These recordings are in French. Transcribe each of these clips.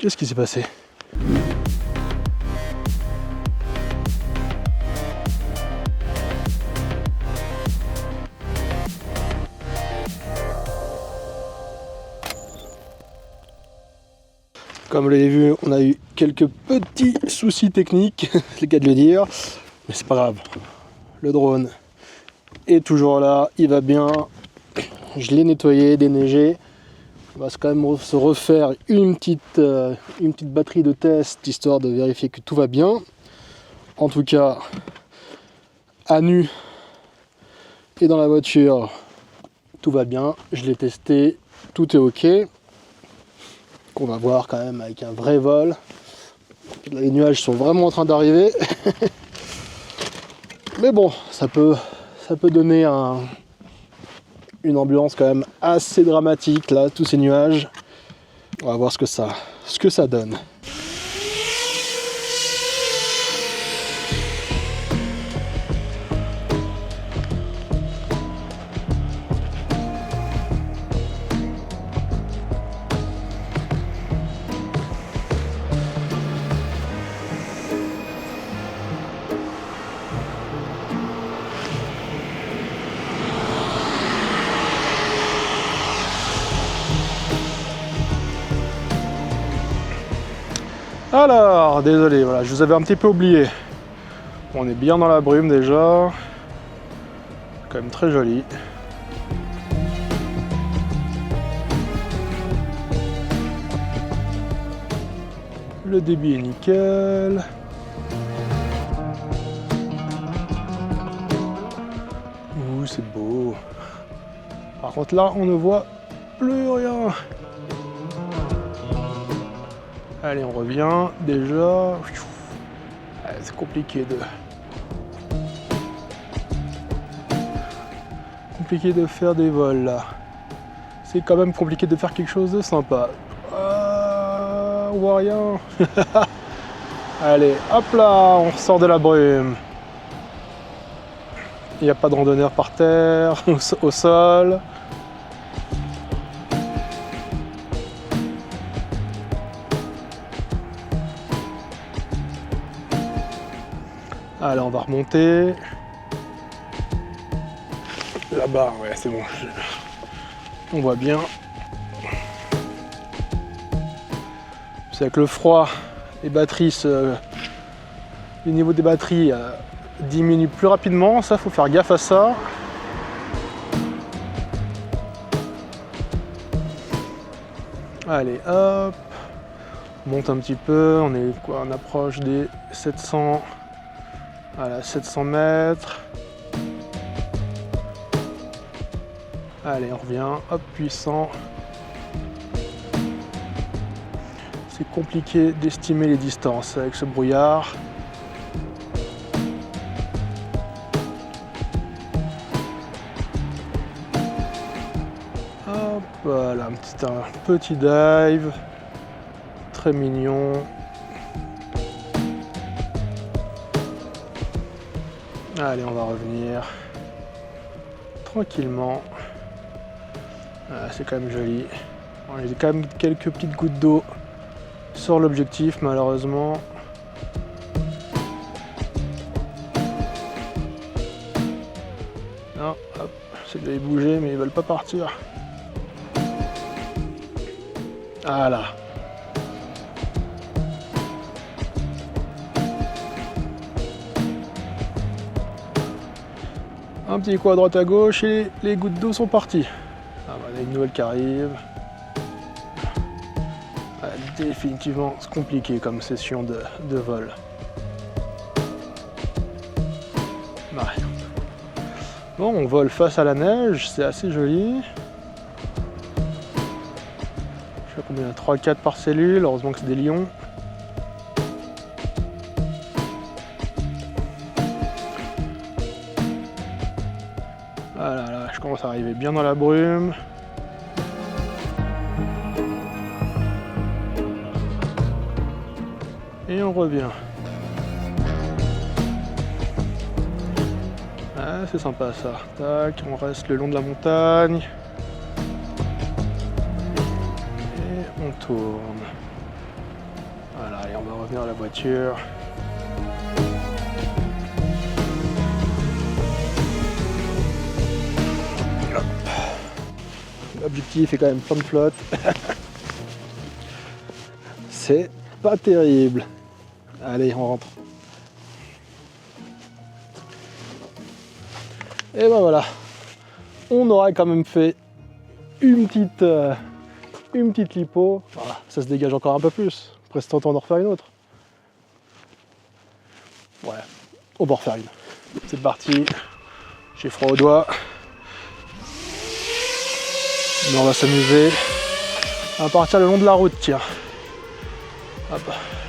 Qu'est-ce qui s'est passé? Comme vous l'avez vu, on a eu quelques petits soucis techniques, c'est le cas de le dire, mais c'est pas grave. Le drone est toujours là, il va bien. Je l'ai nettoyé, déneigé. On va quand même se refaire une petite batterie de test, histoire de vérifier que tout va bien. En tout cas, à nu et dans la voiture, tout va bien. Je l'ai testé, tout est ok. Qu'on va voir quand même avec un vrai vol. Les nuages sont vraiment en train d'arriver. Mais bon, ça peut donner une ambiance quand même assez dramatique là, tous ces nuages. On va voir ce que ça donne. Alors, désolé, voilà, je vous avais un petit peu oublié. On est bien dans la brume déjà. Quand même très joli. Le débit est nickel. Ouh, c'est beau. Par contre là, on ne voit plus rien. Allez, on revient déjà. C'est compliqué de faire des vols là. C'est quand même compliqué de faire quelque chose de sympa. On voit rien. Allez, hop là, on sort de la brume. Il n'y a pas de randonneur par terre, au sol. Allez, on va remonter. Là-bas, ouais, c'est bon. On voit bien. C'est avec le froid, les batteries, le niveau des batteries diminue plus rapidement. Ça, faut faire gaffe à ça. Allez, hop. On monte un petit peu. On est quoi? On approche des 700. Voilà, 700 mètres. Allez, on revient, hop, puissant. C'est compliqué d'estimer les distances avec ce brouillard. Hop, voilà, un petit dive. Très mignon. Allez, on va revenir tranquillement. C'est quand même joli. Bon, j'ai quand même quelques petites gouttes d'eau sur l'objectif, malheureusement. Non, hop, c'est de les bouger, mais ils veulent pas partir. Voilà. Un petit coup à droite à gauche et les gouttes d'eau sont parties. Ah, bah, il y a une nouvelle qui arrive. Ah, définitivement, c'est compliqué comme session de vol. Ouais. Bon, on vole face à la neige, c'est assez joli. Je sais combien, 3-4 par cellule, heureusement que c'est des lions. Voilà, là, je commence à arriver bien dans la brume. Et on revient. Ah, c'est sympa ça. Tac, on reste le long de la montagne. Et on tourne. Allez, on va revenir à la voiture. L'objectif est quand même plein de flotte. C'est pas terrible. Allez, on rentre. Et ben voilà. On aura quand même fait une petite lipo. Voilà, ça se dégage encore un peu plus. Presque temps d'en refaire une autre. Ouais, on va en refaire une. C'est parti. J'ai froid aux doigts. Mais on va s'amuser à partir le long de la route, tiens. Hop,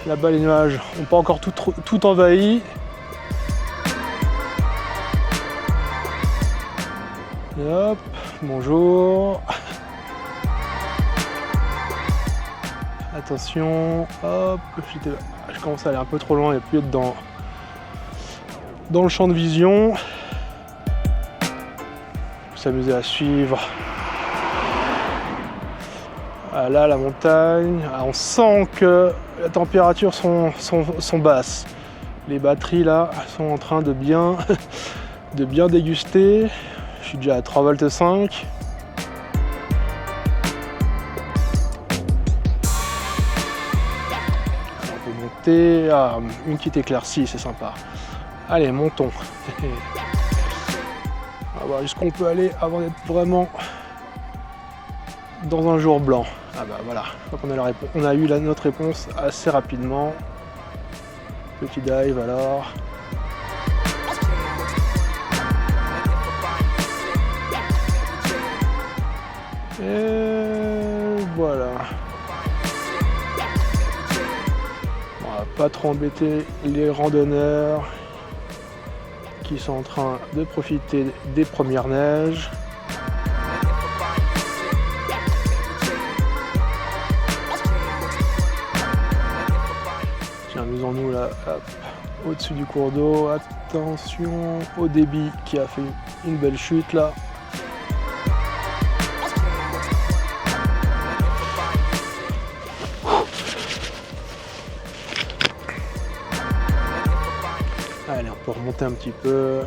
là-bas les nuages n'ont pas encore tout envahi. Et hop, bonjour. Attention, hop, je commence à aller un peu trop loin et plus être dans le champ de vision. S'amuser à suivre. Ah, là, la montagne, ah, on sent que les températures sont basses. Les batteries là sont en train de bien déguster. Je suis déjà à 3,5 V. On peut monter. Ah, une petite éclaircie, c'est sympa. Allez, montons. On va voir jusqu'où on peut aller avant d'être vraiment dans un jour blanc. Ah bah voilà, je crois qu'on a eu notre réponse assez rapidement. Petit dive alors. Et voilà. On va pas trop embêter les randonneurs qui sont en train de profiter des premières neiges. Amusons-nous là, au-dessus du cours d'eau. Attention au débit qui a fait une belle chute là. Allez, on peut remonter un petit peu.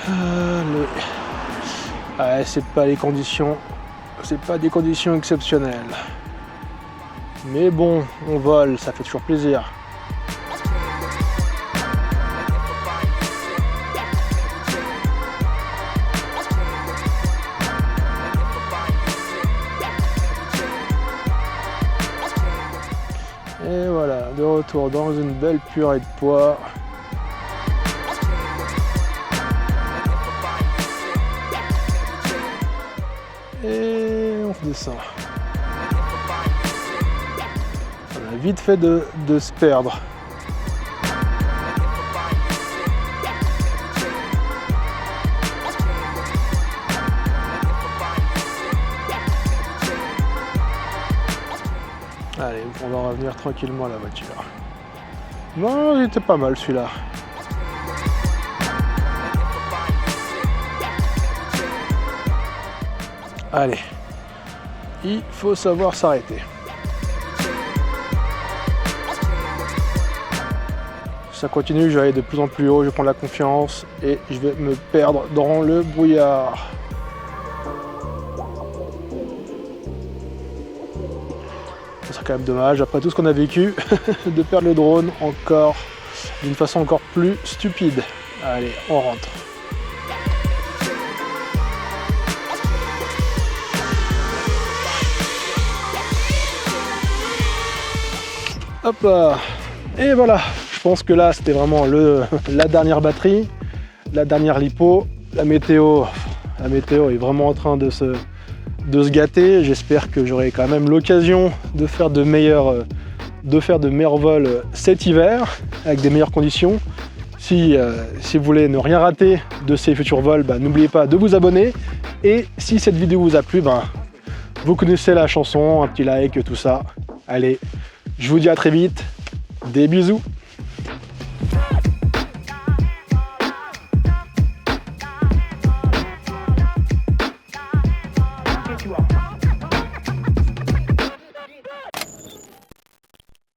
Allez. Ouais, c'est pas des conditions exceptionnelles. Mais bon, on vole, ça fait toujours plaisir. Et voilà, de retour dans une belle purée de pois. Et on redescend. On a vite fait de se perdre. Allez, on va revenir tranquillement à la voiture. Non, il était pas mal celui-là. Allez, il faut savoir s'arrêter. Ça continue, je vais aller de plus en plus haut, je prends la confiance et je vais me perdre dans le brouillard. Ça serait quand même dommage, après tout ce qu'on a vécu, de perdre le drone encore d'une façon encore plus stupide. Allez, on rentre. Hop là. Et voilà, je pense que là c'était vraiment la dernière batterie, la dernière lipo. La météo est vraiment en train de se gâter. J'espère que j'aurai quand même l'occasion de faire de meilleurs vols cet hiver avec des meilleures conditions. Si vous voulez ne rien rater de ces futurs vols, n'oubliez pas de vous abonner. Et si cette vidéo vous a plu, vous connaissez la chanson, un petit like, tout ça. Allez, je vous dis à très vite, des bisous.